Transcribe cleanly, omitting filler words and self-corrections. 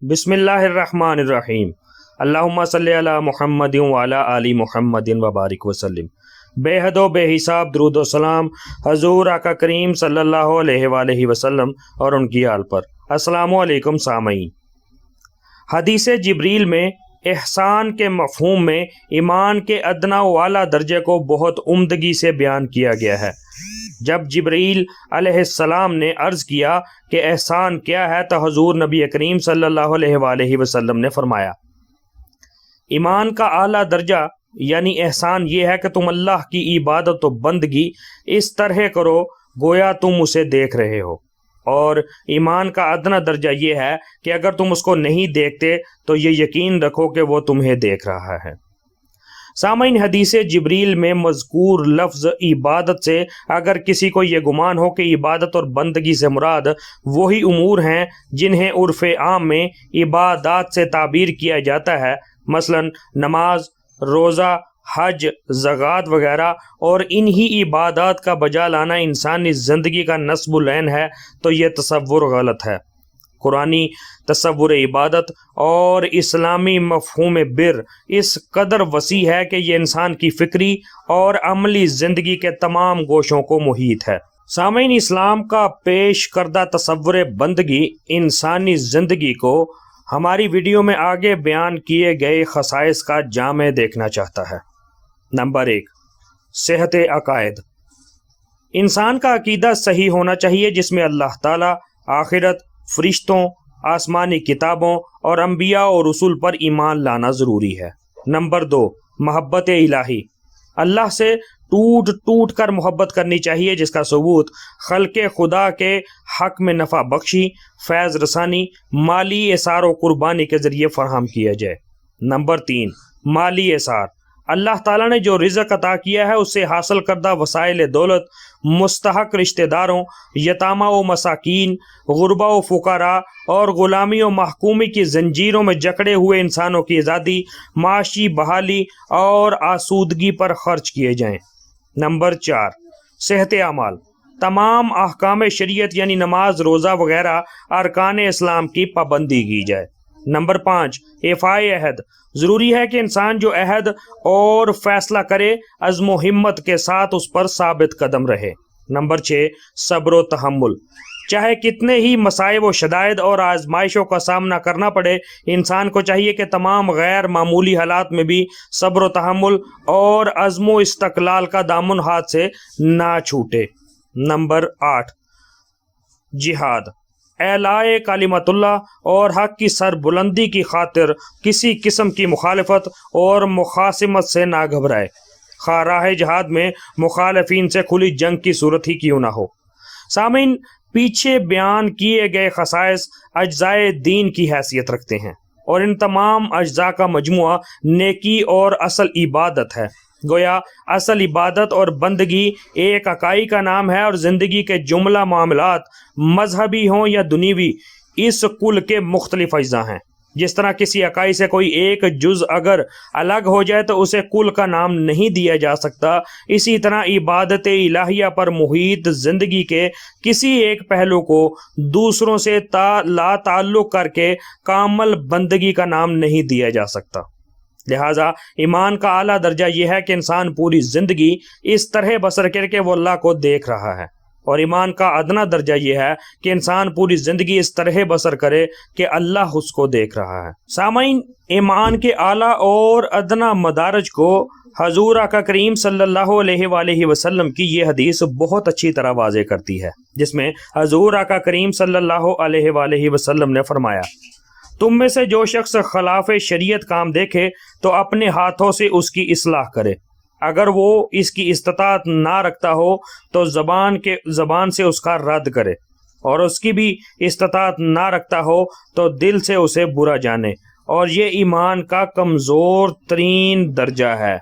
بسم اللہ الرحمن الرحیم۔ اللہم صلی علی محمد وعلی آل محمد وبارک وسلم۔ بے حد و بے حساب درود و سلام حضور آقا کریم صلی اللہ علیہ وآلہ وسلم اور ان کی آل پر۔ السلام علیکم سامعین۔ حدیث جبریل میں احسان کے مفہوم میں ایمان کے ادنا و اعلیٰ درجے کو بہت عمدگی سے بیان کیا گیا ہے۔ جب جبریل علیہ السلام نے عرض کیا کہ احسان کیا ہے تو حضور نبی کریم صلی اللہ علیہ وآلہ وسلم نے فرمایا، ایمان کا اعلیٰ درجہ یعنی احسان یہ ہے کہ تم اللہ کی عبادت و بندگی اس طرح کرو گویا تم اسے دیکھ رہے ہو، اور ایمان کا ادنا درجہ یہ ہے کہ اگر تم اس کو نہیں دیکھتے تو یہ یقین رکھو کہ وہ تمہیں دیکھ رہا ہے۔ سامعین، حدیث جبریل میں مذکور لفظ عبادت سے اگر کسی کو یہ گمان ہو کہ عبادت اور بندگی سے مراد وہی امور ہیں جنہیں عرف عام میں عبادات سے تعبیر کیا جاتا ہے، مثلا نماز، روزہ، حج، زکوٰۃ وغیرہ، اور انہی عبادات کا بجا لانا انسانی زندگی کا نصب العین ہے، تو یہ تصور غلط ہے۔ قرآنی تصور عبادت اور اسلامی مفہوم بر اس قدر وسیع ہے کہ یہ انسان کی فکری اور عملی زندگی کے تمام گوشوں کو محیط ہے۔ سامعین، اسلام کا پیش کردہ تصور بندگی انسانی زندگی کو ہماری ویڈیو میں آگے بیان کیے گئے خصائص کا جامع دیکھنا چاہتا ہے۔ نمبر 1، صحت عقائد۔ انسان کا عقیدہ صحیح ہونا چاہیے جس میں اللہ تعالیٰ، آخرت، فرشتوں، آسمانی کتابوں اور انبیاء اور رسول پر ایمان لانا ضروری ہے۔ نمبر 2، محبت الہی۔ اللہ سے ٹوٹ ٹوٹ کر محبت کرنی چاہیے جس کا ثبوت خلق خدا کے حق میں نفع بخشی، فیض رسانی، مالی اثار و قربانی کے ذریعے فراہم کیا جائے۔ نمبر 3، مالی اثار۔ اللہ تعالیٰ نے جو رزق عطا کیا ہے اس سے حاصل کردہ وسائل دولت مستحق رشتہ داروں، یتامہ و مساکین، غربا و فقراء اور غلامی و محکومی کی زنجیروں میں جکڑے ہوئے انسانوں کی آزادی، معاشی بحالی اور آسودگی پر خرچ کیے جائیں۔ نمبر 4، صحت اعمال۔ تمام احکام شریعت یعنی نماز، روزہ وغیرہ ارکان اسلام کی پابندی کی جائے۔ نمبر 5، ایفائے عہد۔ ضروری ہے کہ انسان جو عہد اور فیصلہ کرے عزم و ہمت کے ساتھ اس پر ثابت قدم رہے۔ نمبر 6، صبر و تحمل۔ چاہے کتنے ہی مصائب و شدائد اور آزمائشوں کا سامنا کرنا پڑے، انسان کو چاہیے کہ تمام غیر معمولی حالات میں بھی صبر و تحمل اور عزم و استقلال کا دامن ہاتھ سے نہ چھوٹے۔ نمبر 8، جہاد۔ اعلاء کلمت اللہ اور حق کی سر بلندی کی خاطر کسی قسم کی مخالفت اور مخاصمت سے نہ گھبرائے، خواہ راہ جہاد میں مخالفین سے کھلی جنگ کی صورت ہی کیوں نہ ہو۔ سامعین، پیچھے بیان کیے گئے خصائص اجزائے دین کی حیثیت رکھتے ہیں اور ان تمام اجزاء کا مجموعہ نیکی اور اصل عبادت ہے۔ گویا اصل عبادت اور بندگی ایک اکائی کا نام ہے اور زندگی کے جملہ معاملات مذہبی ہوں یا دنیوی اس کل کے مختلف اجزاء ہیں۔ جس طرح کسی اکائی سے کوئی ایک جز اگر الگ ہو جائے تو اسے کل کا نام نہیں دیا جا سکتا، اسی طرح عبادت الہیہ پر محیط زندگی کے کسی ایک پہلو کو دوسروں سے لا تعلق کر کے کامل بندگی کا نام نہیں دیا جا سکتا۔ لہٰذا ایمان کا اعلیٰ درجہ یہ ہے کہ انسان پوری زندگی اس طرح بسر کر کے وہ اللہ کو دیکھ رہا ہے، اور ایمان کا ادنا درجہ یہ ہے کہ انسان پوری زندگی اس طرح بسر کرے کہ اللہ اس کو دیکھ رہا ہے۔ سامعین، ایمان کے اعلیٰ اور ادنا مدارج کو حضور آقا کریم صلی اللہ علیہ وآلہ وسلم کی یہ حدیث بہت اچھی طرح واضح کرتی ہے، جس میں حضور آقا کریم صلی اللہ علیہ وآلہ وسلم نے فرمایا، تم میں سے جو شخص خلاف شریعت کام دیکھے تو اپنے ہاتھوں سے اس کی اصلاح کرے، اگر وہ اس کی استطاعت نہ رکھتا ہو تو زبان سے اس کا رد کرے، اور اس کی بھی استطاعت نہ رکھتا ہو تو دل سے اسے برا جانے، اور یہ ایمان کا کمزور ترین درجہ ہے۔